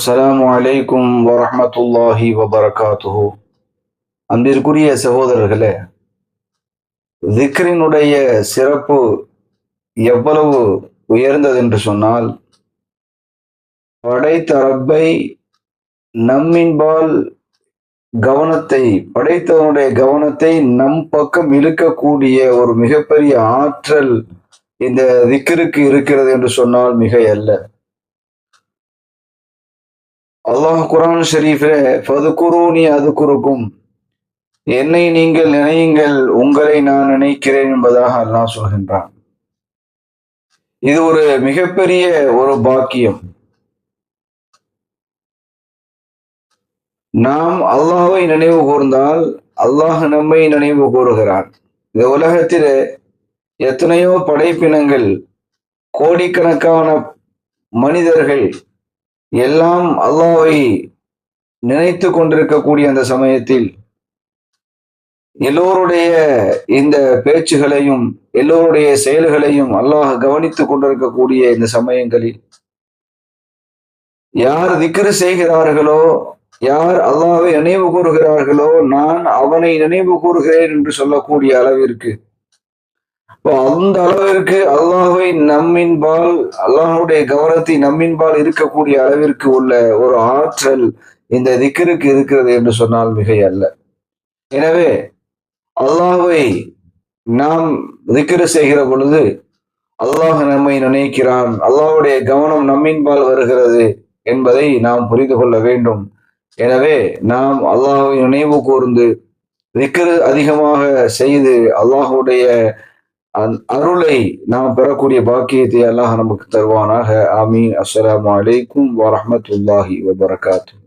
அஸ்ஸலாமு அலைக்கும் வரஹ்மத்துல்லாஹி வபரகாத்துஹு. அன்பிற்குரிய சகோதரர்களே, திக்ரினுடைய சிறப்பு எவ்வளவு உயர்ந்தது என்று சொன்னால், படைத்த ரப்பை நம்மின்பால் கவனத்தை படைத்தவனுடைய கவனத்தை நம் பக்கம் இழுக்கக்கூடிய ஒரு மிகப்பெரிய ஆற்றல் இந்த திக்ருக்கு இருக்கிறது என்று சொன்னால் மிகையல்ல. அல்லாஹ் குர்ஆன் ஷரீஃபிலே ஃபதுகுரூனி அதுகுருக்கும், என்னை நீங்கள் நினையுங்கள் உங்களை நான் நினைக்கிறேன் என்பதாக அல்லாஹ் சொல்கின்றான். இது ஒரு மிகப்பெரிய ஒரு பாக்கியம். நாம் அல்லாஹ்வை நினைவு கூர்ந்தால் அல்லாஹ் நம்மை நினைவு கூறுகிறான். இந்த உலகத்திலே எத்தனையோ படைப்பினங்கள், கோடிக்கணக்கான மனிதர்கள் எல்லாம் அல்லாஹ்வை நினைத்து கொண்டிருக்கக்கூடிய அந்த சமயத்தில் எல்லோருடைய இந்த பேச்சுகளையும் எல்லோருடைய செயல்களையும் அல்லாஹ் கவனித்துக் கொண்டிருக்கக்கூடிய இந்த சமயங்களில் யார் திக்ரு செய்கிறார்களோ, யார் அல்லாஹ்வை நினைவு கூறுகிறார்களோ, நான் அவனை நினைவு கூறுகிறேன் என்று சொல்லக்கூடிய அளவிற்கு, அந்த அளவிற்கு அல்லாஹ்வை நம்மின்பால், அல்லாஹ்வுடைய கவனத்தை நம்மின்பால் இருக்கக்கூடிய அளவிற்கு உள்ள ஒரு ஆற்றல் இந்த திக்ருக்கு இருக்கிறது என்று சொன்னால் மிகை அல்ல. எனவே அல்லாஹ்வை நாம் திக்ரு செய்கிற பொழுது அல்லாஹ் நம்மை நினைக்கிறான், அல்லாஹ்வுடைய கவனம் நம்மின்பால் வருகிறது என்பதை நாம் புரிந்து கொள்ள வேண்டும். எனவே நாம் அல்லாஹ்வை நினைவு கூர்ந்து திக்ரு அதிகமாக செய்து அல்லாஹ்வுடைய அருளை நாம் பெறக்கூடிய பாக்கியத்தை அல்லாஹ் நமக்கு தருவானாக. ஆமீன். அஸ்ஸலாமு அலைக்கும் வரஹ்மத்துல்லாஹி வபரகாத்துஹு.